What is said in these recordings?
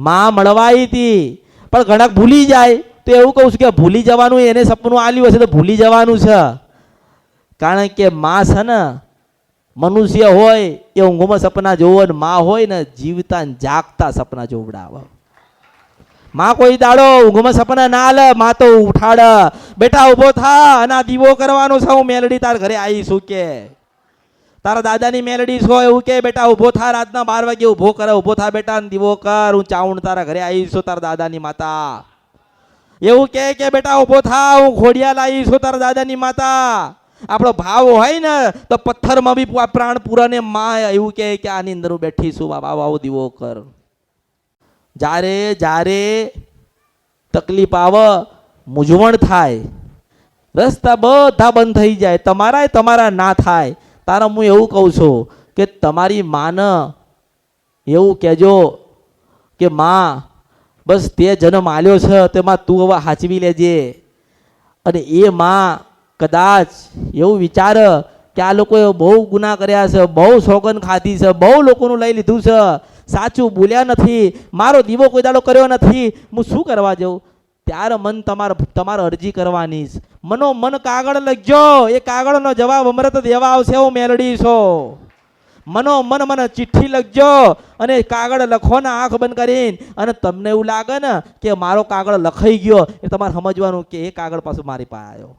માં મળવાઈ હતી, પણ ઘણાક ભૂલી જાય. તો એવું કહું છું કે ભૂલી જવાનું, એને સપનું આલ્યું હશે તો ભૂલી જવાનું છે. કારણ કે માં છે ને, મનુષ્ય હોય એ ઊંઘમાં સપના જોવો, ને માં હોય ને જીવતા જાગતા સપના જોવડાવે. માં કોઈ દાડો ઊંઘમાં સપના ના લે, માં તો ઉઠાડ, બેટા ઉભો થા અને આ દીવો કરવાનો છે, હું મેલડી તાર ઘરે આવીશું. કે તારા દાદાની મેલડી છો એવું કે બેટા ઉભો થા, રાતના 12 વાગે ઉભો કરે, ઉભો થા બેટા દીવો કર, હું ચાવણ તારા ઘરે આવીશું તારા દાદાની માતા. એવું કે બેટા ઉભો થા, હું ખોડિયા લાવીશું તારા દાદાની માતા. આપણો ભાવ હોય ને તો પથ્થરમાં બી પ્રાણ પૂરાને માં એવું કે આની અંદર હું બેઠીશું, બાબા આવો દીવો કર. જ્યારે જ્યારે તકલીફ આવે, મૂંઝવણ થાય, રસ્તા બધા બંધ થઈ જાય, તમારા ના થાય, તારા હું એવું કહું છું કે તમારી માને એવું કહેજો કે માં બસ તે જન્મ આલ્યો છે તેમાં તું હવે હાચવી લેજે. અને એ માં કદાચ એવું વિચાર કે આ લોકોએ બહુ ગુનાહ કર્યા છે, બહુ સોગન ખાધી છે, બહુ લોકોનું લઈ લીધું છે, સાચું બોલ્યા નથી, મારો દીવો કોઈ દાડો કર્યો નથી, હું શું કરવા જાઉં? ત્યારે મન તમારે અરજી કરવાની છે. મન કાગળ લખજો, એ કાગળનો જવાબ અમૃત દેવા આવશે, હું મેલડી છો. મને ચિઠ્ઠી લખજો અને કાગળ લખો ને આંખ બંધ કરીને. અને તમને એવું લાગે ને કે મારો કાગળ લખાઈ ગયો, એ તમારે સમજવાનું કે એ કાગળ પાછું મારી પાસે આવ્યો,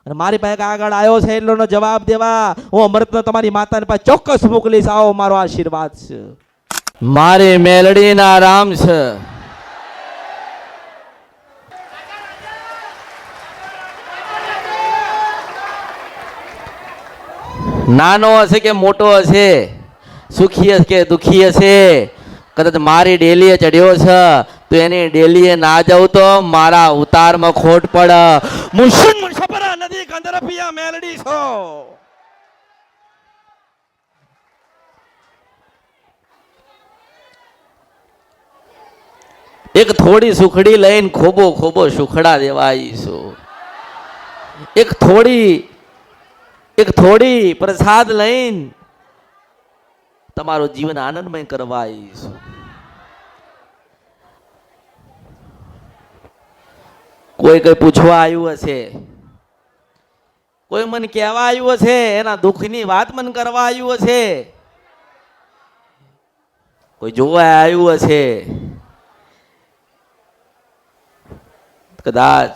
અને મારી પાસે કાગળ આવ્યો છે એટલો જવાબ દેવા હું અમૃતનો તમારી માતાને પાસે ચોક્કસ મોકલીશ. આવો મારો આશીર્વાદ છે. મારી મેલડીના રામ છે. નાનો હશે કે મોટો હશે, સુખી હશે કે દુખી હશે, કદાચ મારી ડેલીએ ચડ્યો છે તો એની ડેલીએ ના જાઉં તો મારા ઉતારમાં ખોટ પડે. નથી કંદરપિયા મેલડી છો. એક થોડી સુખડી લઈને ખોબો સુખડા દેવા આવીશું. એક થોડી પ્રસાદ લઈને તમારું જીવન આનંદમય કરવા આવીશું. કોઈ કઈ પૂછવા આવ્યું હશે, કોઈ મને કહેવા આવ્યું હશે, એના દુઃખની વાત મને કરવા આવ્યું હશે, કોઈ જોવા આવ્યું હશે, કદાચ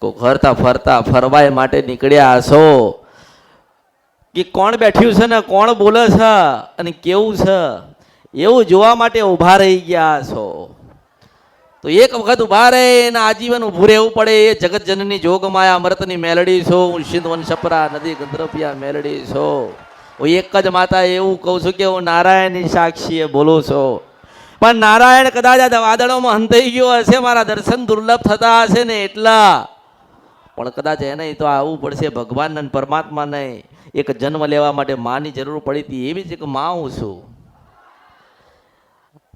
કોઈ ફરવાય માટે નીકળ્યા હશો કે કોણ બેઠ્યું છે ને કોણ બોલે છે અને કેવું છે એવું જોવા માટે ઊભા રહી ગયા છો. તો એક વખત ઊભા રહે અને આજીવન ઊભું રહેવું પડે. એ જગત જનની જોગ માયા અમૃતની મેલડી છો, હું સિંધવન છપરા નદી ગંધરપિયા મેલડી છો. હું એક જ માતા એવું કહું છું કે હું નારાયણની સાક્ષીએ બોલું છું. પણ નારાયણ કદાચ આ વાદળોમાં હંતાઈ ગયો હશે, મારા દર્શન દુર્લભ થતા હશે ને એટલા, પણ કદાચ એને તો આવવું પડશે ભગવાન અને પરમાત્મા નહીં. એક જન્મ લેવા માટે માની જરૂર પડી હતી, એવી જ એક માં હું છું.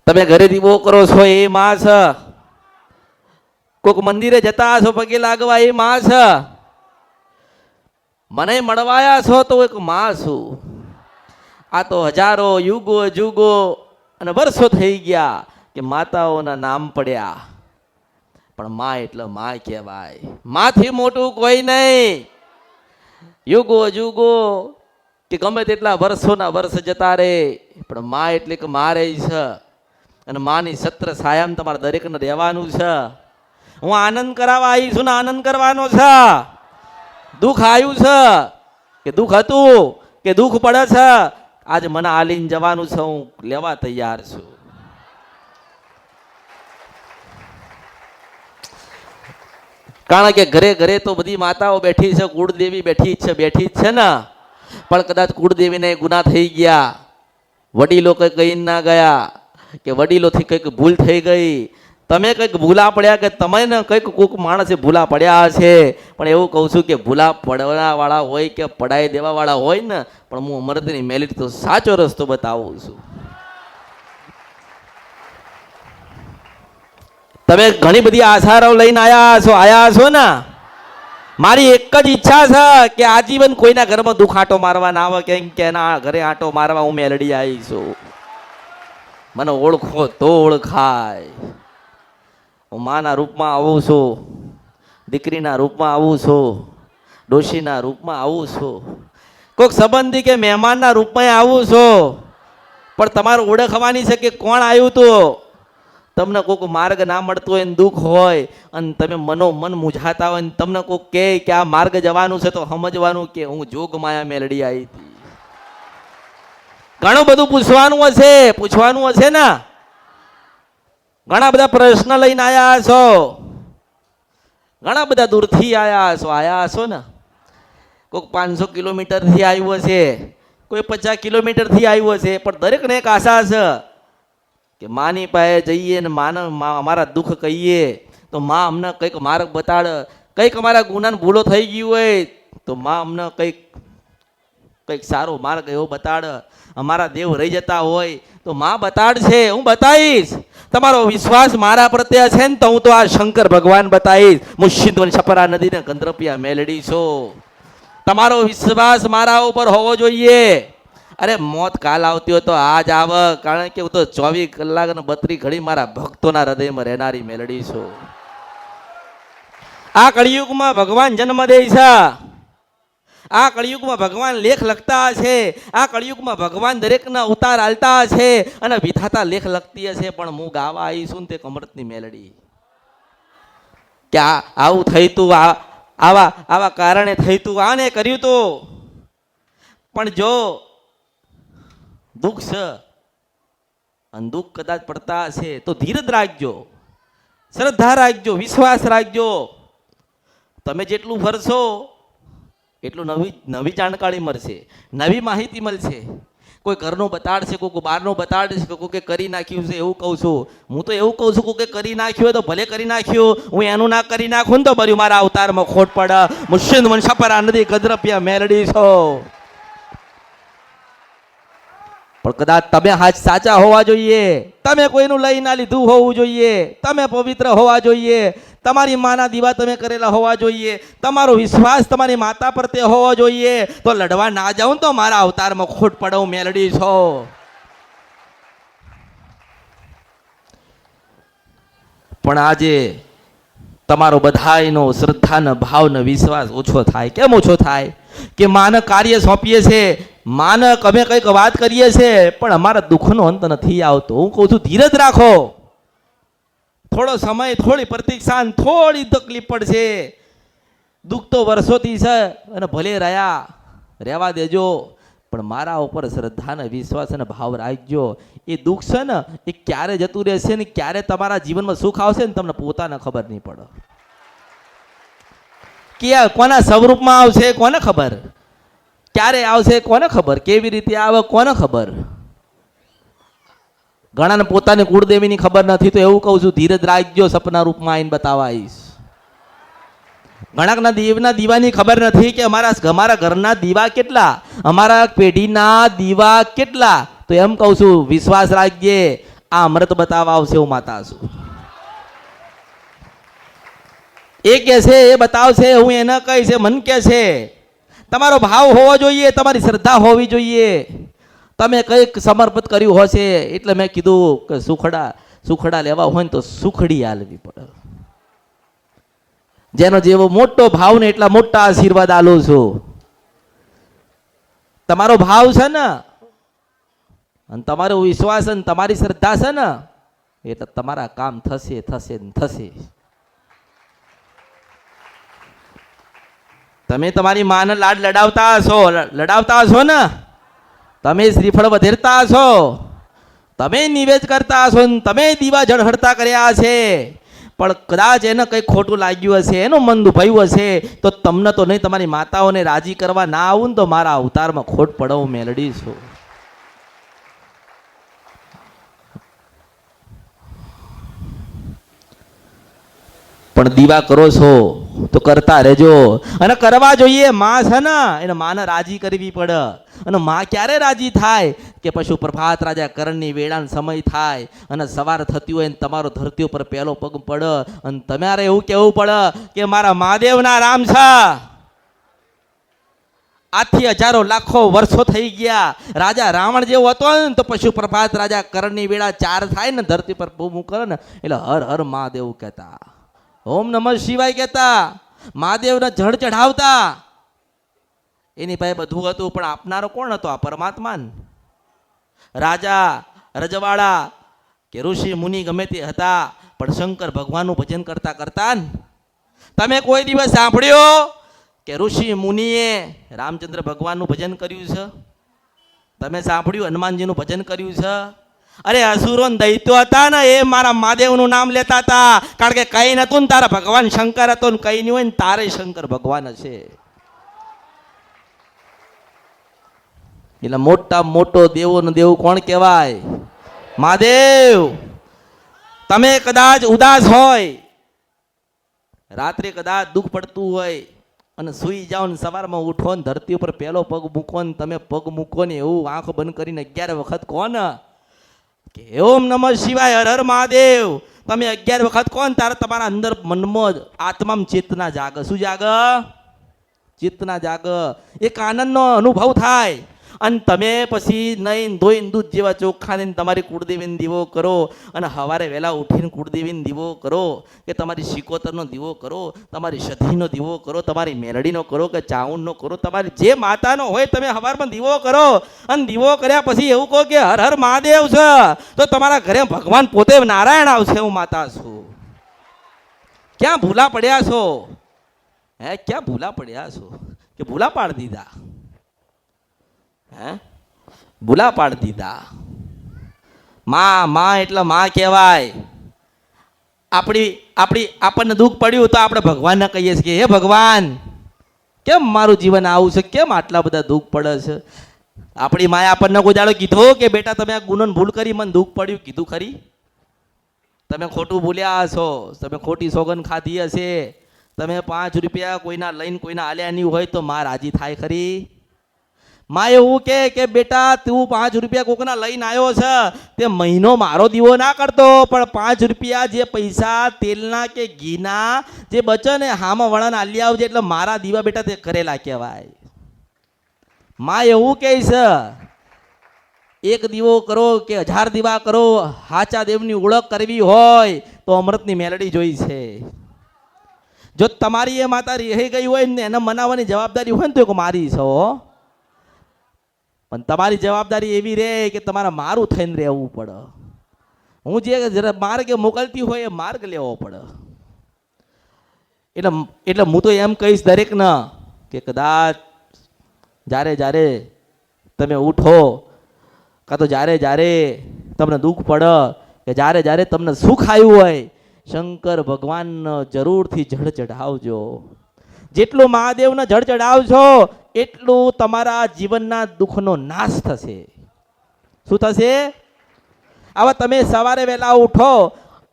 તમે ઘરે દીવો કરો છો એ માં છે, કોઈક મંદિરે જતા હશો પગે લાગવા એ માં છે, મને મળવાયા છો તો એક માં છું. આ તો હજારો યુગો અને વર્ષો થઈ ગયા કે માતાઓના નામ પડ્યા, પણ માં એટલે માં કહેવાય. માંથી મોટું કોઈ નહીં. યુગો કે ગમે તેટલા વર્ષોના વર્ષ જતા રહે, પણ માં એટલે કે માં રહી છે. અને માની સત્ર સાયામ તમારે દરેકને રહેવાનું છે. હું આનંદ કરાવવા આવી છું ને આનંદ કરવાનો છે. દુઃખ આવ્યું છે કે દુઃખ હતું કે દુઃખ પડે છે, આજે મને આલીને જવાનું છે, હું લેવા તૈયાર છું. કારણ કે ઘરે તો બધી માતાઓ બેઠી છે, કુળદેવી બેઠી જ છે ને, પણ કદાચ કુળદેવીને ગુનાહ થઈ ગયા, વડીલો કંઈ કહી ના ગયા કે વડીલોથી કંઈક ભૂલ થઈ ગઈ, તમે કંઈક ભૂલા પડ્યા કે તમે ને કંઈક કોઈક માણસે ભૂલા પડ્યા હશે. પણ એવું કહું છું કે ભૂલા પડવાવાળા હોય કે પડાઈ દેવાવાળા હોય ને, પણ હું અમૃતની મેલડી તો સાચો રસ્તો બતાવું છું. તમે ઘણી બધી આશાઓ લઈને આયા છો ને. મારી એક જ ઈચ્છા છે કે આજીવન કોઈના ઘરમાં દુઃખ આંટો મારવા ના આવે, કેમ કે એના ઘરે આંટો મારવા હું મેલડી આવી છું. મને ઓળખો તો ઓળખાય. હું માના રૂપમાં આવું છું, દીકરીના રૂપમાં આવું છું, ડોશીના રૂપમાં આવું છું, કોઈક સંબંધી કે મહેમાનના રૂપમાં આવું છું. પણ તમારે ઓળખવાની છે કે કોણ આવ્યું તું. તમને કોઈક માર્ગ ના મળતો હોય ને દુઃખ હોય અને તમે મન મૂંઝાતા હોય ને તમને કોઈક કહે કે આ માર્ગ જવાનું છે તો સમજવાનું કે હું જોગ માયા મેલડી આવી હતી. ઘણું બધું પૂછવાનું હશે ને. ઘણા બધા પ્રશ્ન લઈને આયા છો, ઘણા બધા દૂરથી આયા છો ને. કોઈક 500 કિલોમીટરથી આવ્યું હશે, કોઈ 50 કિલોમીટરથી આવ્યું હશે, પણ દરેકને એક આશા છે કે માની પાસે જઈએ ને અમારા દુઃખ કહીએ તો માં અમને કંઈક માર્ગ બતાડ. કંઈક અમારા ગુનાને ભૂલો થઈ ગયું હોય તો માં અમને કંઈક સારો માર્ગ એવો બતાડ. અમારા દેવ રહી જતા હોય તો માં બતાડશે, હું બતાવીશ. તમારો વિશ્વાસ મારા પ્રત્યે છે ને તો હું તો આ શંકર ભગવાન બતાવીશ. મુર્શિદવન છપરા નદીને ગંધર્પિયા મેલડી છો. તમારો વિશ્વાસ મારા ઉપર હોવો જોઈએ. અરે મોત કાલ આવતી હોય તો આજ આવ, કારણ કે હું તો 24 કલાક અને 32 ઘડી મારા ભક્તોના હૃદયમાં રહેનારી મેલડી છું. આ કળિયુગમાં ભગવાન જન્મ દે છે, આ કળિયુગમાં ભગવાન લેખ લખતા હશે, આ કળિયુગમાં ભગવાન દરેકના ઉતાર હાલતા હશે અને વિધાતા લેખ લખતી હશે. પણ હું ગાવા આવી છું તે કમરતની મેલડી કે આવું થઈ તું, આવા કારણે થઈ તું, આને કર્યું તું. પણ જો દુઃખ છે અને દુઃખ કદાચ પડતા હશે તો ધીરજ રાખજો, શ્રદ્ધા રાખજો, વિશ્વાસ રાખજો. તમે જેટલું ફરશો એટલું નવી જાણકારી મળશે, નવી માહિતી મળશે. કોઈ ઘરનું બતાડશે, કોઈ બહારનું બતાડશે, કોઈ કરી નાખ્યું છે એવું કહું છું. હું તો એવું કહું છું કોઈ કરી નાખ્યું હોય તો ભલે કરી નાખ્યું, હું એનું ના કરી નાખું ને તો ભર્યું મારા અવતારમાં ખોટ પડે. મુર્શિદ વંશપરા નદી ગંધર્પિયા મેલડી છો. પણ કદાચ તમે હાથ સાચા હોવા જોઈએ, તમે કોઈનું લઈ ના લીધું હોવું જોઈએ, તમે પવિત્ર હોવા જોઈએ, તમારી માના દીવા તમે કરેલા હોવા જોઈએ, તમારો વિશ્વાસ તમારી માતા પ્રત્યે હોવો જોઈએ. તો લડવા ના જાઉં તો મારા અવતારમાં ખોટ પડવું મેલડી છો. પણ આજે તમારો બધાયનો શ્રદ્ધાનો ભાવનો વિશ્વાસ ઓછો થાય. કેમ ઓછો થાય? કે માનક કાર્ય સોંપીએ છે, માનક અમે કંઈક વાત કરીએ છીએ, પણ અમારા દુઃખનો અંત નથી આવતો. હું કહું છું ધીરજ રાખો, થોડો સમય, થોડી પ્રતીક્ષા, થોડી તકલીફ પડશે. દુઃખ તો વર્ષોથી છે અને ભલે રહેવા દેજો, પણ મારા ઉપર શ્રદ્ધા અને વિશ્વાસ અને ભાવ રાખજો. એ દુઃખ છે ને એ ક્યારે જતું રહેશે ને ક્યારે તમારા જીવનમાં સુખ આવશે ને તમને પોતાને ખબર નહીં પડે. કે કોના સ્વરૂપમાં આવશે કોને ખબર, ક્યારે આવશે કોને ખબર, કેવી રીતે આવે કોને ખબર. ઘણાને પોતાની કુળદેવીની ખબર નથી તો એવું કહું છું ધીરજ રાખજો, સપના રૂપમાં આવીને બતાવાઈશ. ઘણાકના દેવના દીવાની ખબર નથી કે અમારા ઘરના દીવા કેટલા, અમારા પેઢીના દીવા કેટલા. તો એમ કહું છું વિશ્વાસ રાખજે, આ અમૃત બતાવવા આવશે હું માતા છું. એ કે છે એ બતાવશે, હું એને કહીશ, મન કે છે. તમારો ભાવ હોવો જોઈએ, તમારી શ્રદ્ધા હોવી જોઈએ. તમે કંઈક સમર્પિત કર્યું હશે એટલે મેં કીધું કે સુખડા લેવા હોય ને તો સુખડી આલવી પડે. જેનો જેવો મોટો ભાવ ને એટલા મોટા આશીર્વાદ આલું છું. તમારો ભાવ છે ને અને તમારો વિશ્વાસ અને તમારી શ્રદ્ધા છે ને એટલે તમારા કામ થશે થશે ને થશે. તમે તમારી માને લાડ લડાવતા હશો ને, તમે શ્રીફળ વધેરતા હશો, તમે નિવેદ કરતા હશો ને તમે દીવા જળહળતા કર્યા છે. પણ કદાચ એને કંઈ ખોટું લાગ્યું હશે, એનું મન દુભાયું હશે તો તમને તો નહીં, તમારી માતાઓને રાજી કરવા ના આવું ને તો મારા અવતારમાં ખોટ પડવું મેલડી છું. પણ દીવા કરો છો તો કરતા રહેજો અને કરવા જોઈએ. માં છે ને એને માને રાજી કરવી પડે. અને માં ક્યારે રાજી થાય કે પશુ પ્રભાત રાજા કરણની વેળાનો સમય થાય અને સવાર થતી હોય ને તમારો ધરતી ઉપર પહેલો પગ પડે અને તમારે એવું કહેવું પડે કે મારા મહાદેવના રામ છે, આથી હજારો લાખો વર્ષો થઈ ગયા. રાજા રાવણ જેવો હતો ને તો પશુ પ્રભાત રાજા કરણની વેળા 4 થાય ને ધરતી પર બૂમ કરે ને એટલે હર હર મહાદેવ કહેતા, ઓમ નમઃ શિવાય કહેતા, મહાદેવને જળ ચઢાવતા. એની પાસે બધું હતું, પણ આપનારો કોણ હતો? આ પરમાત્મા ને. રાજા રજવાડા કે ઋષિ મુનિ ગમે તે હતા, પણ શંકર ભગવાનનું ભજન કરતા કરતા ને તમે કોઈ દિવસ સાંભળ્યો કે ઋષિ મુનિએ રામચંદ્ર ભગવાનનું ભજન કર્યું છે? તમે સાંભળ્યું હનુમાનજીનું ભજન કર્યું છે? અરે અસુરો દૈત્યો હતા ને એ મારા મહાદેવનું નામ લેતા હતા, કારણ કે કઈ નતું ને તારા ભગવાન શંકર હતો ને કઈ નહીં હોય ને તારે શંકર ભગવાન હશે. એટલે મોટા મોટો દેવોનો દેવ કોણ કહેવાય? મહાદેવ. તમે કદાચ ઉદાસ હોય, રાત્રે કદાચ દુઃખ પડતું હોય અને સૂઈ જાઓ ને સવારમાં ઉઠો ને ધરતી ઉપર પહેલો પગ મૂકો ને તમે પગ મૂકો ને એવું આંખ બંધ કરીને 11 વખત કહો ને કે ઓમ નમઃ શિવાય, હર હર મહાદેવ, તમે 11 વખત કહો ને ત્યારે તમારા અંદર મનમાં આત્મામાં ચેતના જાગ. શું જાગ? ચેતના જાગ. એક આનંદનો અનુભવ થાય. અને તમે પછી નહીં ધોઈને દૂધ જેવા ચોખ્ખા ને તમારી કુળદેવીને દીવો કરો, અને સવારે વહેલા ઉઠીને કુળદેવીને દીવો કરો, કે તમારી શિકોતરનો દીવો કરો, તમારી સધીનો દીવો કરો, તમારી મેરડીનો કરો કે ચાઉંડનો કરો, તમારી જે માતાનો હોય તમે સવારમાં દીવો કરો. અને દીવો કર્યા પછી એવું કહો કે હર હર મહાદેવ છે, તો તમારા ઘરે ભગવાન પોતે નારાયણ આવશે. હું માતા છું. ક્યાં ભૂલા પડ્યા છો? હે, ક્યાં ભૂલા પડ્યા છો કે ભૂલા પાડી દીધા? હે, ભૂલા પાડી દીધા. માં એટલે માં કહેવાય. આપણને દુઃખ પડ્યું તો આપણે ભગવાનને કહીએ છીએ કે હે ભગવાન, કેમ મારું જીવન આવું છે, કેમ આટલા બધા દુઃખ પડે છે? આપણી માએ આપણને કોઈ દાડો કીધું કે બેટા તમે આ ગુનો ભૂલ કરી મને દુઃખ પડ્યું? કીધું ખરી? તમે ખોટું ભૂલ્યા હશો, તમે ખોટી સોગન ખાધી હશે. તમે 5 રૂપિયા કોઈના લઈને કોઈના આલ્યા નહીં હોય તો માં રાજી થાય ખરી? માં એવું કે બેટા તું 5 રૂપિયા કોકના લઈને આવ્યો છે, તે મહિનો મારો દીવો ના કરતો, પણ 5 રૂપિયા જે પૈસા તેલના કે ઘીના જે બચે ને હામાં વળાને આલી આવજે, એટલે મારા દીવા બેટા તે કરેલા કહેવાય. માં એવું કહે છે, એક દીવો કરો કે 1000 દીવા કરો, હાચા દેવની ઓળખ કરવી હોય તો અમૃતની મેલડી જોઈ છે. જો તમારી એ માતા રહી ગઈ હોય ને એને મનાવવાની જવાબદારી હોય ને તો મારી છો, પણ તમારી જવાબદારી એવી રહે કે તમારે મારું થઈને રહેવું પડે. હું જે માર્ગે મોકલતી હોય એ માર્ગ લેવો પડે. એટલે હું તો એમ કહીશ દરેકને કે કદાચ જ્યારે તમે ઉઠો, કાં તો જ્યારે તમને દુઃખ પડે, કે જ્યારે તમને સુખ આવ્યું હોય, શંકર ભગવાનને જરૂરથી જળ ચઢાવજો. જેટલું મહાદેવને જળ ચઢાવશો એટલું તમારા જીવનના દુઃખનો નાશ થશે. શું થશે? આવા તમે સવારે વહેલા ઉઠો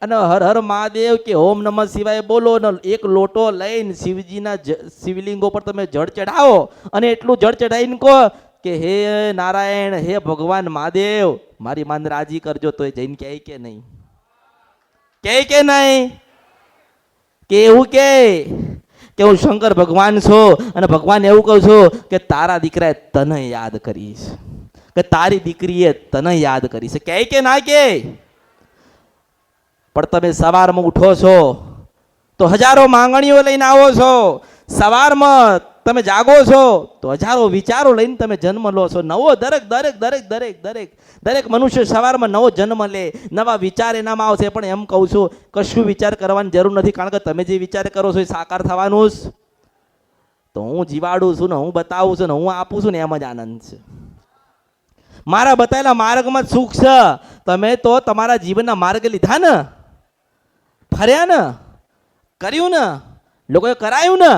અને હર હર મહાદેવ કે ઓમ નમઃ શિવાય બોલો ને એક લોટો લઈને શિવજીના શિવલિંગો પર તમે જળ ચઢાવો, અને એટલું જળ ચઢાવીને કહો કે હે નારાયણ, હે ભગવાન મહાદેવ, મારી માન રાજી કરજો. તો એ જઈને કહે કે નહીં? કહે કે નહીં? કે એવું કે હું શંકર ભગવાન છું અને ભગવાન એવું કહું છું કે તારા દીકરાએ તને યાદ કરીશ, કે તારી દીકરીએ તને યાદ કરીશ. કહે કે ના કે? પણ તમે સવારમાં ઉઠો છો તો હજારો માંગણીઓ લઈને આવો છો, સવારમાં તમે જાગો છો તો હજારો વિચારો લઈને તમે જન્મ લો છો. નવો દરેક મનુષ્ય સવારમાં નવો જન્મ લે, નવા વિચાર એનામાં આવશે. પણ એમ કહું છું કશું વિચાર કરવાની જરૂર નથી, કારણ કે તમે જે વિચાર કરો છો એ સાકાર થવાનું જ. તો હું જીવાડું છું ને, હું બતાવું છું ને, હું આપું છું ને, એમ જ આનંદ છે. મારા બતાવેલા માર્ગમાં જ સુખ છે. તમે તો તમારા જીવનના માર્ગ લીધા ને, ફર્યા ને, કર્યું ને, લોકોએ કરાયું ને,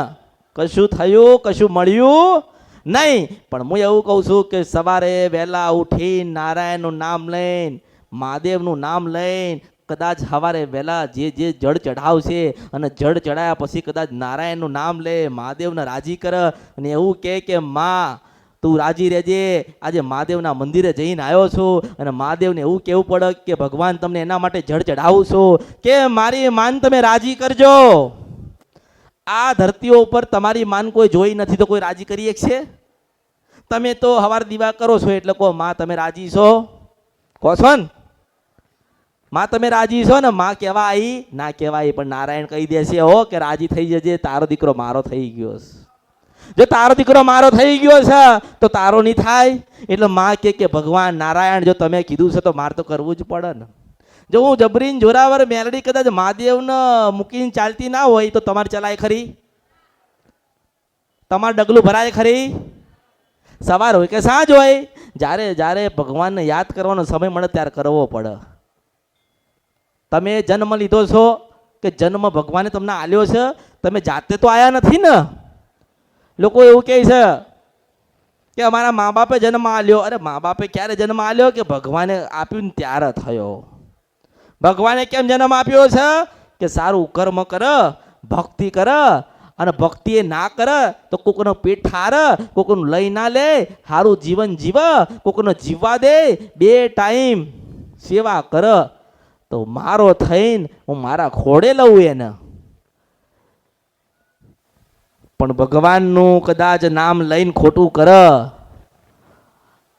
કશું થયું, કશું મળ્યું નહીં. પણ હું એવું કહું છું કે સવારે વહેલા ઉઠીને નારાયણનું નામ લઈને, મહાદેવનું નામ લઈને, કદાચ સવારે વહેલા જે જળ ચઢાવશે અને જળ ચઢાયા પછી કદાચ નારાયણનું નામ લે, મહાદેવને રાજી કરે અને એવું કે માં તું રાજી રહેજે, આજે મહાદેવના મંદિરે જઈને આવ્યો છું અને મહાદેવને એવું કહેવું પડે કે ભગવાન તમને એના માટે જળ ચઢાવું છું કે મારી માન તમે રાજી કરજો. આ ધરતીઓ ઉપર તમારી માન કોઈ જોઈ નથી તો કોઈ રાજી કરી શકશે? તમે તો હવાર દીવા કરો છો એટલે કહો માં તમે રાજી છો, કહો છો ને માં તમે રાજી છો ને? માં કહેવાય ના કહેવાય, પણ નારાયણ કહી દેશે હો કે રાજી થઈ જજે, તારો દીકરો મારો થઈ ગયો છે. જો તારો દીકરો મારો થઈ ગયો છે તો તારો નહીં થાય. એટલે માં કે ભગવાન નારાયણ જો તમે કીધું છે તો મારે તો કરવું જ પડે ને. જો હું જબરીન જોરાવર મેલડી કદાચ મહાદેવને મૂકીને ચાલતી ના હોય તો તમારે ચલાય ખરી? તમારે ડગલું ભરાય ખરી? સવાર હોય કે સાંજ હોય, જ્યારે જ્યારે ભગવાનને યાદ કરવાનો સમય મળે ત્યારે કરવો પડે. તમે જન્મ લીધો છો કે જન્મ ભગવાને તમને આલ્યો છે, તમે જાતે તો આયા નથી ને. લોકો એવું કહે છે કે અમારા મા બાપે જન્મ આલ્યો. અરે મા બાપે ક્યારે જન્મ આલ્યો? કે ભગવાને આપ્યું ને ત્યારે થયો. ભગવાને કેમ જન્મ આપ્યો છે? કે સારું કર્મ કર, ભક્તિ કર, અને ભક્તિ એ ના કર તો કોકનો પેટ ઠાર, કોકનું લઈ ના લે, સારું જીવન જીવ, કોકનો જીવવા દે, 2 ટાઈમ સેવા કર તો મારો થઈને હું મારા ખોડે લઉં એને. પણ ભગવાનનું કદાચ નામ લઈને ખોટું કર.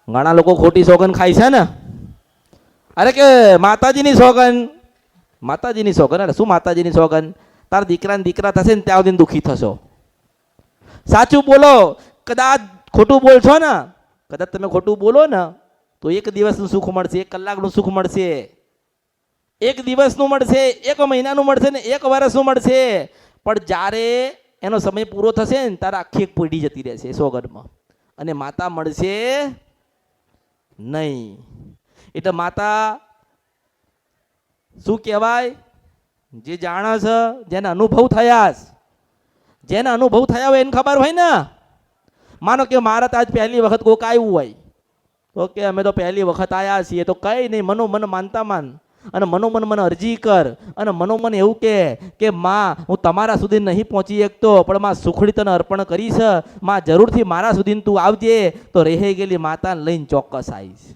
ઘણા લોકો ખોટી સોગન ખાય છે ને. અરે કે માતાજીની સોગન, માતાજીની સોગન. અરે શું માતાજીની સોગન? તારા દીકરાને દીકરા થશે ને ત્યાં સુધી દુઃખી થશો. સાચું બોલો. કદાચ ખોટું બોલશો ને, કદાચ તમે ખોટું બોલો ને તો 1 દિવસનું સુખ મળશે, 1 કલાકનું સુખ મળશે, 1 દિવસનું મળશે, 1 મહિનાનું મળશે ને 1 વર્ષનું મળશે. પણ જ્યારે એનો સમય પૂરો થશે ને ત્યારે આખી એક પેઢી જતી રહેશે સોગનમાં, અને માતા મળશે નહીં. એટલે માતા શું કહેવાય? જે જાણે છે, જેને અનુભવ થયા, જેને અનુભવ થયા હોય એને ખબર હોય ને. માનો કે મારા તો આજ પહેલી વખત કોઈક આવ્યું હોય તો કે અમે તો પહેલી વખત આવ્યા છીએ, તો કંઈ નહીં, મનોમન માનતા માન, અને મનોમન મને અરજી કર, અને મનોમન એવું કે માં હું તમારા સુધી નહીં પહોંચી શકતો, પણ માં સુખડી તને અર્પણ કરીશ, માં જરૂરથી મારા સુધી તું આવજે. તો રહી ગયેલી માતાને લઈને ચોક્કસ આવીશ.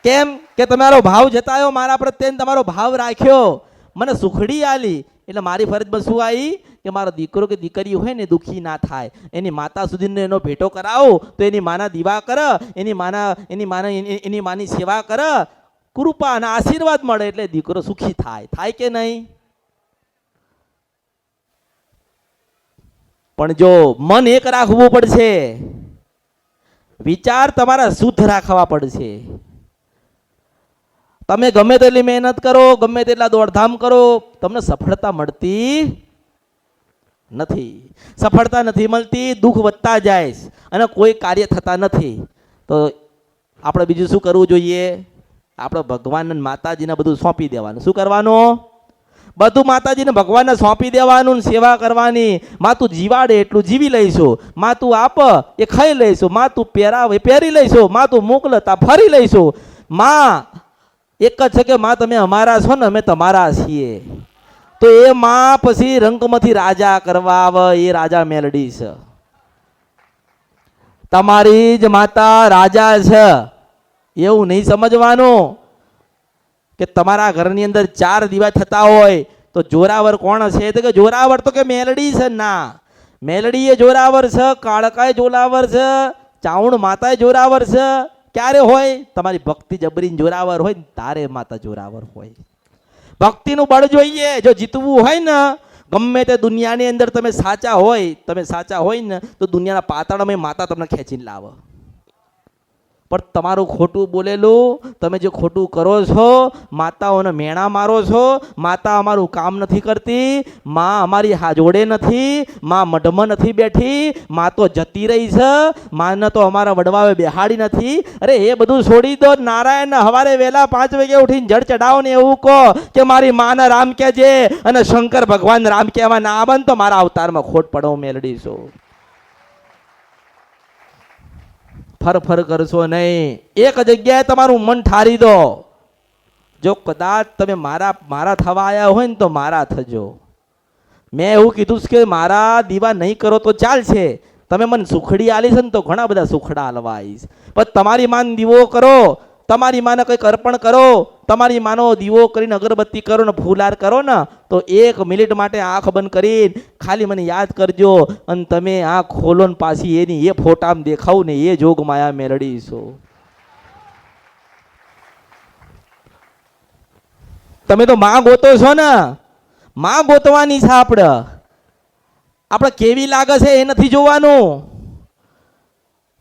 કેમ કે તમારો ભાવ જતાયો મારા પ્રત્યે, તમારો ભાવ રાખ્યો, મને સુખડી આલી, એટલે મારી ફરજમાં શું આવી કે મારો દીકરો કે દીકરી હોય ને દુઃખી ના થાય, એની માતા સુધીને એનો ભેટો કરાવો, તો એની માના દીવા કર, એની માની સેવા કર, કૃપા અને આશીર્વાદ મળે એટલે દીકરો સુખી થાય. થાય કે નહીં? પણ જો મન એક રાખવું પડશે, વિચાર તમારા શુદ્ધ રાખવા પડશે. તમે ગમે તેટલી મહેનત કરો, ગમે તેટલા દોડધામ કરો, તમને સફળતા મળતી નથી. સફળતા નથી મળતી, દુઃખ વધતા જાય અને કોઈ કાર્ય થતા નથી. તો આપણે બીજું શું કરવું જોઈએ? આપણે ભગવાન માતાજીને બધું સોંપી દેવાનું. શું કરવાનું? બધું માતાજીને ભગવાનને સોંપી દેવાનું, સેવા કરવાની. માં તું જીવાડે એટલું જીવી લઈશું, માં તું આપ એ ખાઈ લઈશું, માં તું પહેરાવે પહેરી લઈશું, માં તું મોકલતા ફરી લઈશું. માં એક જ છે કે માં તમે અમારા છો ને અમે તમારા છીએ. તો એ માં પછી રંગમાંથી રાજા કરવા આવે, એ રાજા મેલડી છે. તમારી જ માતા રાજા છે એવું નહીં સમજવાનું કે તમારા ઘરની અંદર 4 દીવા થતા હોય તો જોરાવર કોણ છે? તો કે જોરાવર તો કે મેલડી છે. ના, મેલડી એ જોરાવર છે, કાળકાએ જોરાવર છે, ચાઉણ માતાએ જોરાવર છે. ક્યારે હોય? તમારી ભક્તિ જબરીને જોરાવર હોય ને તારે માતા જોરાવર હોય. ભક્તિનું બળ જોઈએ. જો જીતવું હોય ને, ગમે તે દુનિયાની અંદર તમે સાચા હોય ને તો દુનિયાના પાતાળમાં માતા તમને ખેંચીને લાવે. પણ તમારું ખોટું બોલેલું, તમે જે ખોટું કરો છો, માતાઓને મેણા મારો છો. માતા અમારું કામ નથી કરતી, માં અમારી જોડે નથી, માં મઢમાં નથી બેઠી, માં તો જતી રહી છે, માને તો અમારા વડવાએ બેહાડી નથી. અરે એ બધું છોડી દો. નારાયણને સવારે વહેલા 5 વાગે ઉઠીને જળ ચડાવો ને એવું કહો કે મારી માને રામ કહેજે, અને શંકર ભગવાન રામ કહેવા ના આવે ને તો મારા અવતારમાં ખોટ પડો મેલડી છું. ફર કરશો નહીં. એક જગ્યાએ તમારું મન ઠારી દો. જો કદાચ તમે મારા થવા આવ્યા હોય ને તો મારા થજો. મેં એવું કીધું કે મારા દીવા નહીં કરો તો ચાલશે. તમે મને સુખડી આલી છે ને તો ઘણા બધા સુખડા આલવા આવીશ. પણ તમારી માન દીવો કરો, તમારી માને કંઈક અર્પણ કરો, તમારી માનો દીવો કરીને અગરબત્તી કરો ને ફૂલાર કરો ને, તો 1 મિનિટ માટે આંખ બંધ કરીને ખાલી મને યાદ કરજો, અને તમે આંખ ખોલો ને પાછી એની એ ફોટામાં દેખાવું ને એ જોગ માયા મેળવીશો. તમે તો માં ગોતો છો ને, માં ગોતવાની છે. આપણે કેવી લાગે છે એ નથી જોવાનું.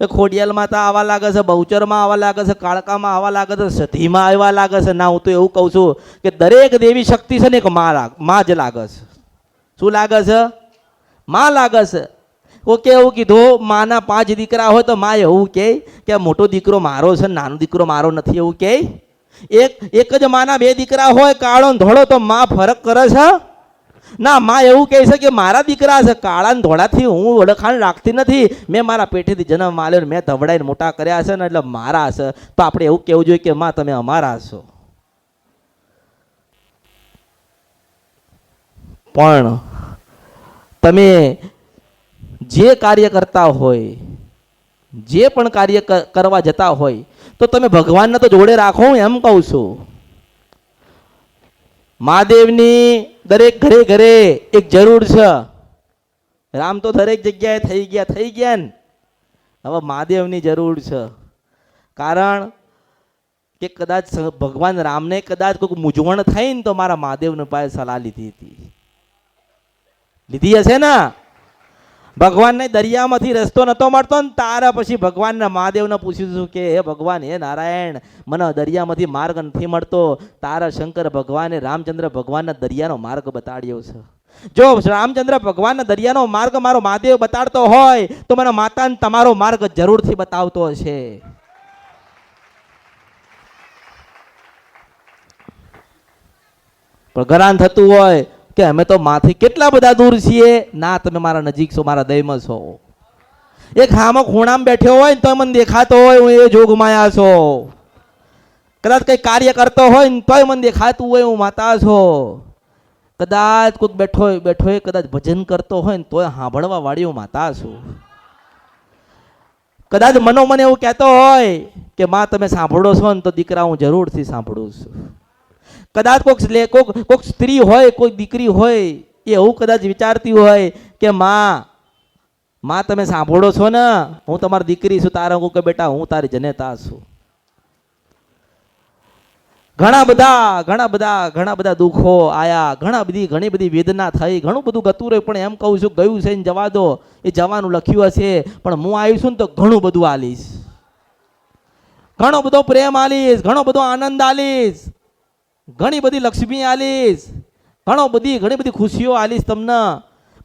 ખોડિયાલમાં તો આવા લાગે છે, બહુચરમાં આવા લાગે છે, કાળકામાં આવા લાગે છે, સતીમાં આવા લાગે છે. ના, હું તો એવું કહું છું કે દરેક દેવી શક્તિ છે ને એક માં જ લાગે છે. શું લાગે છે? માં લાગે છે. ઓકે, એવું કીધું માના 5 દીકરા હોય તો માં એવું કહે કે મોટો દીકરો મારો છે ને નાનો દીકરો મારો નથી, એવું કહે? એક જ માના 2 દીકરા હોય કાળો ને ધોળો, તો માં ફરક કરે છે? ના, માં એવું કહે છે કે મારા દીકરા છે કાળા ને ધોળાથી હું ઓળખાણ રાખતી નથી, મેં મારા પેટેથી જન્મ આલ્યો, મેં ધવડાઈને મોટા કર્યા છે ને એટલે મારા છે. તો આપણે એવું કહેવું જોઈએ કે માં તમે અમારા છો. પણ તમે જે કાર્ય કરતા હોય, જે પણ કાર્ય કરવા જતા હોય, તો તમે ભગવાનને તો જોડે રાખો. હું એમ કહું છું, મહાદેવની દરેક ઘરે ઘરે એક જરૂર છે. રામ તો દરેક જગ્યાએ થઈ ગયા ને, હવે મહાદેવની જરૂર છે. કારણ કે કદાચ ભગવાન રામને કદાચ કોઈ મૂંઝવણ થઈ ને તો મારા મહાદેવને પાસે સલાહ લીધી હશે ને. ભગવાનને દરિયામાંથી રસ્તો નતો મળતો ને, તારા પછી ભગવાનના મહાદેવને પૂછ્યું કે હે ભગવાન, હે નારાયણ, મને દરિયામાંથી માર્ગ નથી મળતો. તારા શંકર ભગવાને રામચંદ્ર ભગવાનના દરિયાનો માર્ગ બતાડ્યો છે. જો રામચંદ્ર ભગવાનના દરિયાનો માર્ગ મારો મહાદેવ બતાડતો હોય તો મને માતાને તમારો માર્ગ જરૂરથી બતાવતો હશે. પણ ઘરાન થતું હોય કે અમે તો માથી કેટલા બધા દૂર છીએ. ના, તમે મારા નજીક છો, મારા દયમાં છો. એક હામાં ખૂણામાં બેઠ્યો હોય ને તો મને દેખાતો હોય હું એ જોગમાયા છો. કદાચ કઈ કાર્ય કરતો હોય ને તોય મને દેખાતું હોય હું માતા છો. કદાચ કોઈક બેઠો હોય કદાચ ભજન કરતો હોય ને તોય સાંભળવા વાળી હું માતા છું. કદાચ મને એવું કહેતો હોય કે માં તમે સાંભળો છો ને, તો દીકરા હું જરૂરથી સાંભળું છું. કદાચ કોઈક સ્ત્રી હોય, કોઈ દીકરી હોય, એ એવું કદાચ વિચારતી હોય કે માં તમે સાંભળો છો ને, હું તમારી દીકરી છું, તારા હું કે બેટા હું તારી જનેતા છું. ઘણા બધા દુઃખો આયા, ઘણી બધી વેદના થઈ, ઘણું બધું ગતું રહ્યું. પણ એમ કહું છું, ગયું છે ને જવા દો. એ જવાનું લખ્યું હશે, પણ હું આવીશ ને તો ઘણું બધું આલીશ, ઘણો બધો પ્રેમ આલીશ, ઘણો બધો આનંદ આલીશ, ઘણી બધી લક્ષ્મી આલીશ, ઘણી બધી ખુશીઓ આલીશ તમને.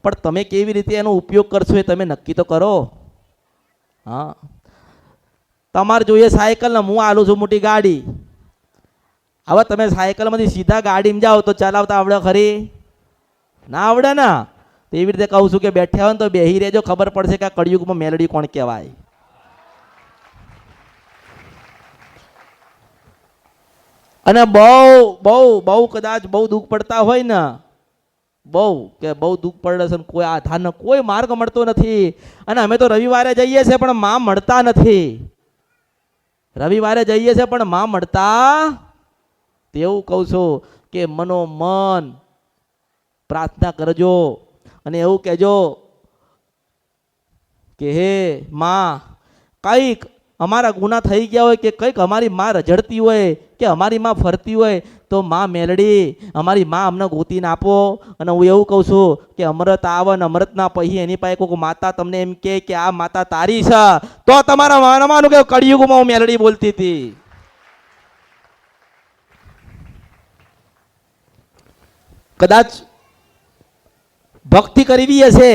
પણ તમે કેવી રીતે એનો ઉપયોગ કરશો એ તમે નક્કી તો કરો. હા, તમારે જોઈએ સાયકલ ને હું આલું છું મોટી ગાડી. હવે તમે સાયકલમાંથી સીધા ગાડીમાં જાઓ તો ચલાવતા આવડે ખરી? ના આવડે ને. તો એવી રીતે કહું છું કે બેઠા હોય ને તો બેહી રહેજો, ખબર પડશે કે આ કળિયુગમાં મેલડી કોણ કહેવાય. અને બહુ કદાચ બહુ દુઃખ પડતા હોય ને, બહુ દુઃખ પડે છે, કોઈ આધાર ને કોઈ માર્ગ મળતો નથી. અને અમે તો રવિવારે જઈએ છીએ પણ માં મળતા નથી. રવિવારે જઈએ છીએ પણ માં મળતા. તેવું કહું છું કે મનોમન પ્રાર્થના કરજો અને એવું કહેજો કે હે માં, કંઈક અમારા ગુના થઈ ગયા હોય કે કંઈક અમારી માં રઝળતી હોય કે અમારી માં ફરતી હોય તો માં મેલડી અમારી માં અમને ગોતીને આપો. અને હું એવું કહું છું કે અમૃત આવે ને અમૃત ના પછી એની પાસે કોઈ માતા તમને એમ કે આ માતા તારી છે, તો તમારા માનવાનું કે કળિયુગમાં હું મેલડી બોલતી હતી. કદાચ ભક્તિ કરવી હશે,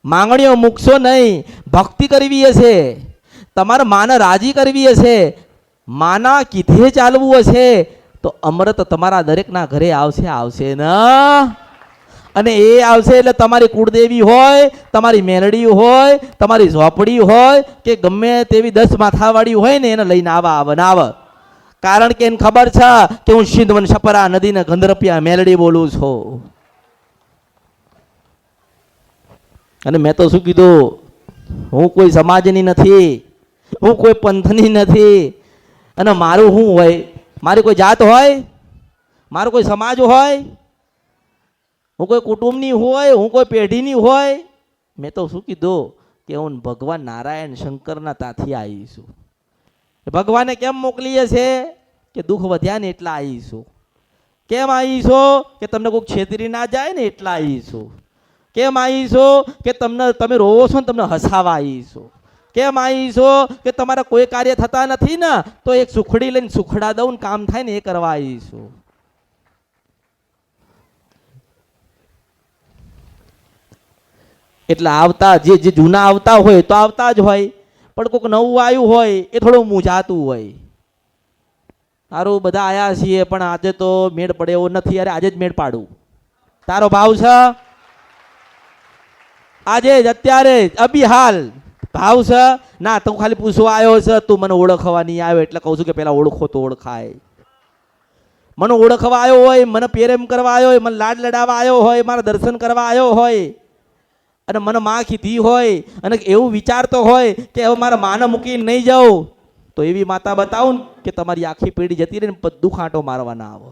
માંગણીઓ મૂકશો નહીં, ભક્તિ કરવી હશે, તમારે માને રાજી કરવી હશે, માના કીધે ચાલવું હશે, તો અમૃત તમારા દરેકના ઘરે આવશે ને. અને એ આવશે એટલે તમારી કુળદેવી હોય, તમારી મેલડી હોય, તમારી ઝોપડી હોય કે ગમે તેવી 10 માથાવાળી હોય ને એને લઈને આવે. કારણ કે એને ખબર છે કે હું સિંધવન છપરા નદીને ગંધરપિયા મેલડી બોલું છું. અને મેં તો શું કીધું, હું કોઈ સમાજની નથી, હું કોઈ પંથની નથી. અને મારું શું હોય? મારી કોઈ જાત હોય, મારો કોઈ સમાજ હોય, હું કોઈ કુટુંબની હોય, હું કોઈ પેઢીની હોય? મેં તો શું કીધું કે હું ભગવાન નારાયણ શંકરના ત્યાંથી આવીશું. ભગવાને કેમ મોકલીએ છે કે દુઃખ વધ્યા ને એટલા આવીશું. કેમ આવીશો કે તમને કોઈ છેતરી ના જાય ને એટલા આવીશું. કેમ આવીશો કે તમે રોવો છો ને તમને હસાવા આવીશું. કેમ આવીશો કે તમારા કોઈ કાર્ય થતા નથી ને તો એક સુખડી લઈને સુખડા દઉં ને કામ થાય ને એ કરવા આવીશું. એટલે આવતા જે જૂના આવતા હોય તો આવતા જ હોય, પણ કોઈક નવું આવ્યું હોય એ થોડું મૂંઝાતું હોય. તારું બધા આયા છીએ પણ આજે તો મેળ પડે એવો નથી. અરે આજે જ મેળ પાડું. તારો ભાવ છે આજે જ અત્યારે જ અભી હાલ ભાવ છે ના? તું ખાલી પૂછવા આવ્યો છે, તું મને ઓળખવા નહીં આવ્યો એટલે કહું છું કે પેલા ઓળખો તો ઓળખાય. મને ઓળખવા આવ્યો હોય, મને પ્રેમ કરવા આવ્યો હોય, મને લાડ લડાવવા આવ્યો હોય, મારા દર્શન કરવા આવ્યો હોય અને મને માં કીધી હોય અને એવું વિચારતો હોય કે હવે મારા માને મૂકીને નહીં જાઉં, તો એવી માતા બતાવું કે તમારી આખી પેઢી જતી રહી ને બધું ખાંટો મારવાના આવો.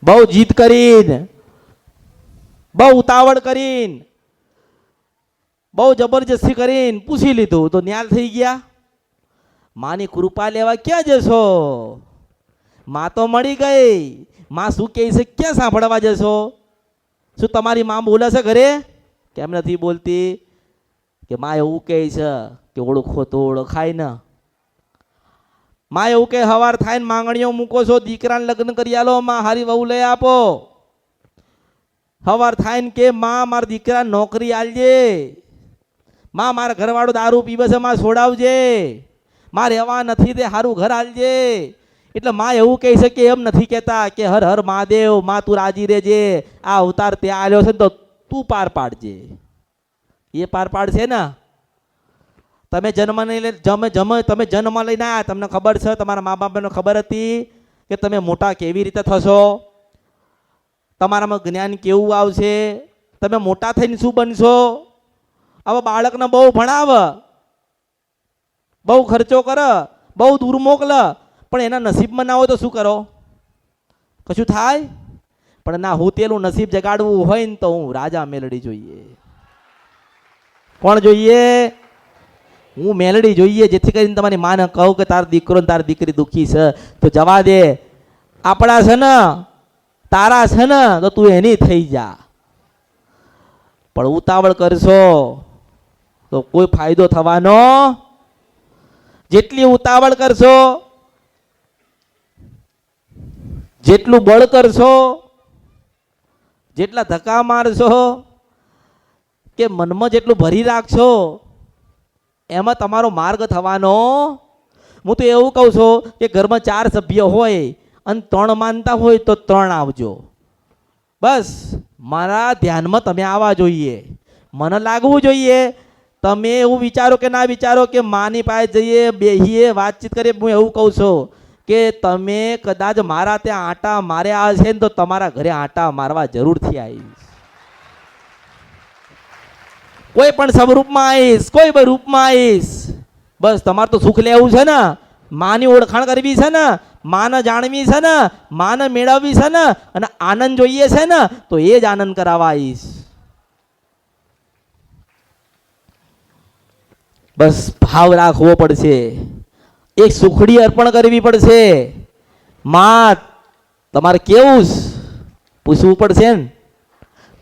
બહુ જીદ કરીને, બહુ ઉતાવળ કરીને, બહુ જબરજસ્તી કરીને પૂછી લીધું તો ન્યાલ થઈ ગયા. માની કૃપા લેવા ક્યાં જશો? માં તો મળી ગઈ. માં શું કહે છે ક્યાં સાંભળવા જશો? શું તમારી માં બોલે છે ઘરે? કેમ નથી બોલતી? કે માં એવું કહે છે કે ઓળખો તો ઓળખાય ને. માં એવું કે હવાર થાય ને માંગણીઓ મૂકો છો, દીકરાને લગ્ન કરી આલો, માં હારી વહુ લઈ આપો. હવાર થાય ને કે માં મારા દીકરા નોકરી આલજે, માં મારા ઘરવાળો દારૂ પીવે છે, માં છોડાવજે, માં રહેવા નથી તે સારું ઘર આલજે. એટલે માં એવું કહે છે કે એમ નથી કહેતા કે હર હર મહાદેવ, માં તું રાજી રહેજે, આ અવતાર ત્યાં આવ્યો છે ને તો તું પાર પાડજે. એ પાર પાડશે ને? તમે જન્મ લઈને આવ્યા, તમને ખબર છે, તમારા મા બાપને ખબર હતી કે તમે મોટા કેવી રીતે થશો, તમારામાં જ્ઞાન કેવું આવશે, તમે મોટા થઈને શું બનશો. હવે બાળકને બહુ ભણાવ, બહુ ખર્ચો કર, બહુ દૂર મોકલ, પણ એના નસીબમાં ના હોય તો શું કરો? કશું થાય? પણ ના, હું તેલું નસીબ જગાડવું હોય ને તો હું રાજા મેલડી જોઈએ. કોણ જોઈએ? હું મેલડી જોઈએ, જેથી કરીને તમારી માને કહું કે તારો દીકરો ને તારી દીકરી દુઃખી છે તો જવા દે. આપણા છે ને, તારા છે ને તો તું એની થઈ જા. પણ ઉતાવળ કરશો તો કોઈ ફાયદો થવાનો. જેટલી ઉતાવળ કરશો, જેટલું બળ કરશો, જેટલા ધક્કા મારશો, કે મનમાં જેટલું ભરી રાખશો એમાં તમારો માર્ગ થવાનો. હું તો એવું કહું છું કે ઘરમાં 4 સભ્ય હોય અને 3 માનતા હોય તો 3 આવજો. બસ મારા ધ્યાનમાં તમે આવવા જોઈએ, મને લાગવું જોઈએ. તમે એવું વિચારો કે ના વિચારો કે માની પાસે જઈએ, બેહીએ, વાતચીત કરીએ. હું એવું કહું છું કે તમે કદાચ મારા ત્યાં આટા માર્યા હશે ને તો તમારા ઘરે આટા મારવા જરૂરથી આવીશ. કોઈ પણ સ્વરૂપમાં આવીશ, કોઈ પણ રૂપમાં આવીશ. બસ તમારે તો સુખ લેવું છે ને, માની ઓળખાણ કરવી છે ને, માને જાણવી છે ને, માને મેળવવી છે ને, અને આનંદ જોઈએ છે ને તો એ જ આનંદ કરાવવા આવીશ. બસ ભાવ રાખવો પડશે, એક સુખડી અર્પણ કરવી પડશે. માં તમારે કેવું પૂછવું પડશે ને.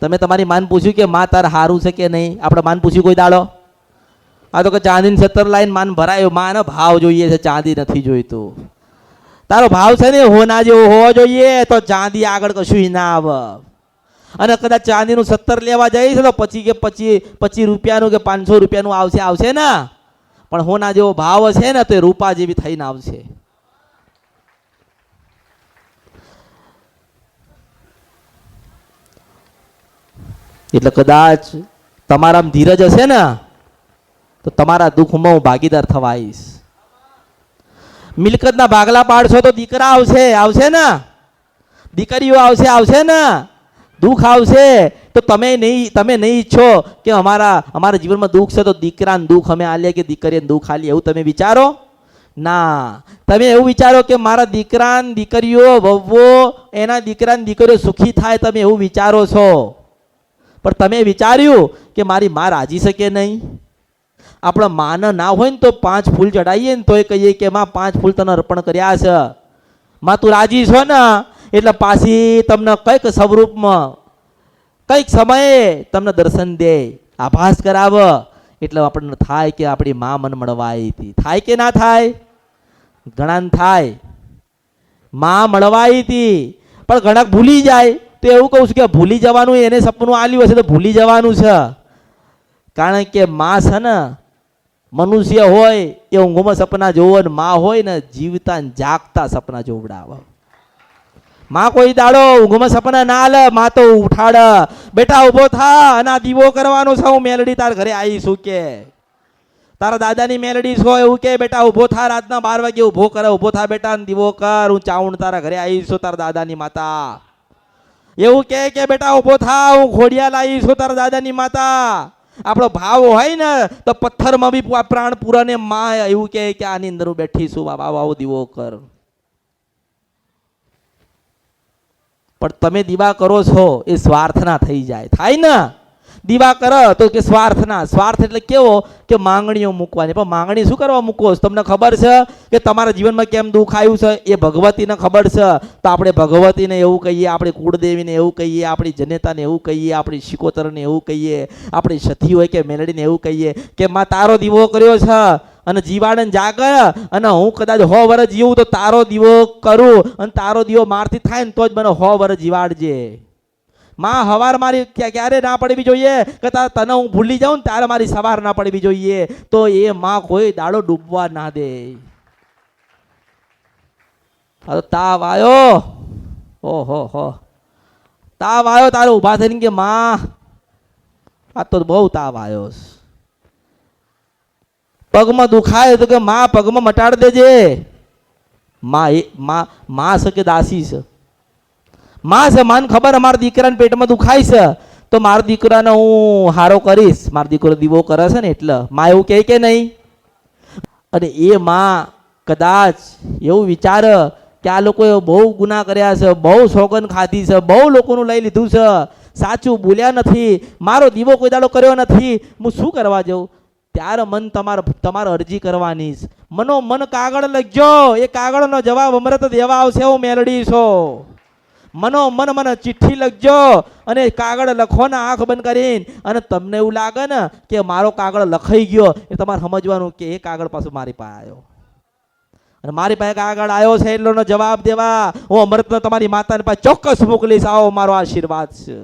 તમે તમારી માન પૂછ્યું કે માં તાર હારું છે કે નહીં? આપણે માન પૂછ્યું કોઈ દાડો? આ તો કે ચાંદીની 17 લાઈન માન ભરાયો. માનો ભાવ જોઈએ છે, ચાંદી નથી જોઈતું. તારો ભાવ છે ને હોના જેવો હોવો જોઈએ તો ચાંદી આગળ કશું ના આવે. અને કદાચ ચાંદીનું 17 લેવા જઈશ તો પછી કે 25 રૂપિયાનું કે 500 રૂપિયાનું આવશે ને, પણ હોના જેવો ભાવ છે ને તો એ રૂપા જેવી થઈને આવશે. એટલે કદાચ તમારામાં ધીરજ હશે ને તો તમારા દુઃખમાં હું ભાગીદાર થવા આવીશ. મિલકતના ભાગલા પાડશો તો દીકરા આવશે ને, દીકરીઓ આવશે ને, દુઃખ આવશે તો તમે નહીં ઈચ્છો કે અમારા જીવનમાં દુઃખ છે તો દીકરાને દુઃખ અમે આલીએ કે દીકરીને દુઃખ આલીએ, એવું તમે વિચારો ના. તમે એવું વિચારો કે મારા દીકરાને દીકરીઓ વહુઓ એના દીકરાને દીકરીઓ સુખી થાય, તમે એવું વિચારો છો. પણ તમે વિચાર્યું કે મારી માં રાજી શકે નહીં? આપણા માને ના હોય ને તો 5 ફૂલ ચડાવીએ ને તોય કહીએ કે માં 5 ફૂલ તને અર્પણ કર્યા છે, માં તું રાજી છો ને? એટલે પાછી તમને કંઈક સ્વરૂપમાં કંઈક સમયે તમને દર્શન દે, આભાસ કરાવે. એટલે આપણને થાય કે આપણી માં મન મળવા આવી હતી. થાય કે ના થાય? ઘણાને થાય. માં મળવા આવી હતી પણ ઘણા ભૂલી જાય. તો એવું કહું છું કે ભૂલી જવાનું, એને સપનું આલ્યું હશે તો ભૂલી જવાનું છે. કારણ કે માં છે ને, મનુષ્ય હોય એ ઊંઘમાં સપના જોવો ને માં હોય ને જીવતા જાગતા સપના જોવડાવે. માં કોઈ દાડો ઊંઘમાં સપના ના આલે, માં તો ઉઠાડે, બેટા ઊભો થા અને આ દીવો કરવાનો છે, હું મેલડી તાર ઘરે આવીશું કે તારા દાદાની મેલડી છો એવું કે બેટા ઊભો થા, રાતના 12 વાગે ઊભો કરે, ઊભો થા બેટા દીવો કર, હું ચાવણ તારા ઘરે આવીશું તારા દાદાની માતા. એવું કે બેટા ઊભો થા, હું ખોડિયા લાવીશું તારા દાદાની માતા. આપણો ભાવ હોય ને તો પથ્થરમાં બી પ્રાણ પૂરાને માં એવું કે આની અંદર હું બેઠી છું, બાબા આવો દીવો કર. પણ તમે દીવા કરો છો એ સ્વાર્થના થઈ જાય. થાય ને દીવા કરો તો કે સ્વાર્થના. સ્વાર્થ એટલે કેવો કે માંગણીઓ મૂકવાની. પણ માંગણી શું કરવા મૂકો? તમને ખબર છે કે તમારા જીવનમાં કેમ દુઃખ આવ્યું છે? એ ભગવતીને ખબર છે. તો આપણે ભગવતીને એવું કહીએ, આપણી કુળદેવીને એવું કહીએ, આપણી જનેતાને એવું કહીએ, આપણી શિકોતરને એવું કહીએ, આપણી સતી હોય કે મેલડીને એવું કહીએ કે માં તારો દીવો કર્યો છે અને જીવાડને જાગે અને હું કદાચ 100 વર્ષ જીવું તો તારો દીવો કરું અને તારો દીવો મારથી થાય ને તો જ મને 100 વર્ષ જીવાડજે. માં હવાર મારી ક્યારે ના પડવી જોઈએ કે તને હું ભૂલી જાઉં ને ત્યારે મારી સવાર ના પડવી જોઈએ. તો એ માં કોઈ દાડો ડૂબવા ના દે. તાવ આવ્યો, ઓહો હો તાવ આવ્યો, તારે ઊભા થઈને કે માં આ તો બહુ તાવ આવ્યો, પગમાં દુખાય તો કે માં પગમાં મટાડી દેજે. માં છે કે દાસી છે? માં છે. માન ખબર અમારા દીકરાને પેટમાં દુખાય છે તો મારા દીકરાને હું હારો કરીશ, મારો દીકરો દીવો કરે છે ને એટલે. માં એવું કહે કે નહીં? અને એ માં કદાચ એવું વિચારે કે આ લોકોએ બહુ ગુનાહ કર્યા છે, બહુ સોગન ખાધી છે, બહુ લોકોનું લઈ લીધું છે, સાચું બોલ્યા નથી, મારો દીવો કોઈ દાડો કર્યો નથી, હું શું કરવા જાઉં? ત્યારે મન તમારે અરજી કરવાની છે. મન કાગળ લખજો, એ કાગળનો જવાબ અમૃત દેવા આવશે, હું મેલડી છો. મને ચિઠ્ઠી લખજો અને કાગળ લખો ને આંખ બંધ કરીને. અને તમને એવું લાગે ને કે મારો કાગળ લખાઈ ગયો, એ તમારે સમજવાનું કે એ કાગળ પાછું મારી પાસે આવ્યો અને મારી પાસે કાગળ આવ્યો છે એટલોનો જવાબ દેવા હું અમૃતનો તમારી માતાની પાસે ચોક્કસ મોકલીશ. આવો મારો આશીર્વાદ છે.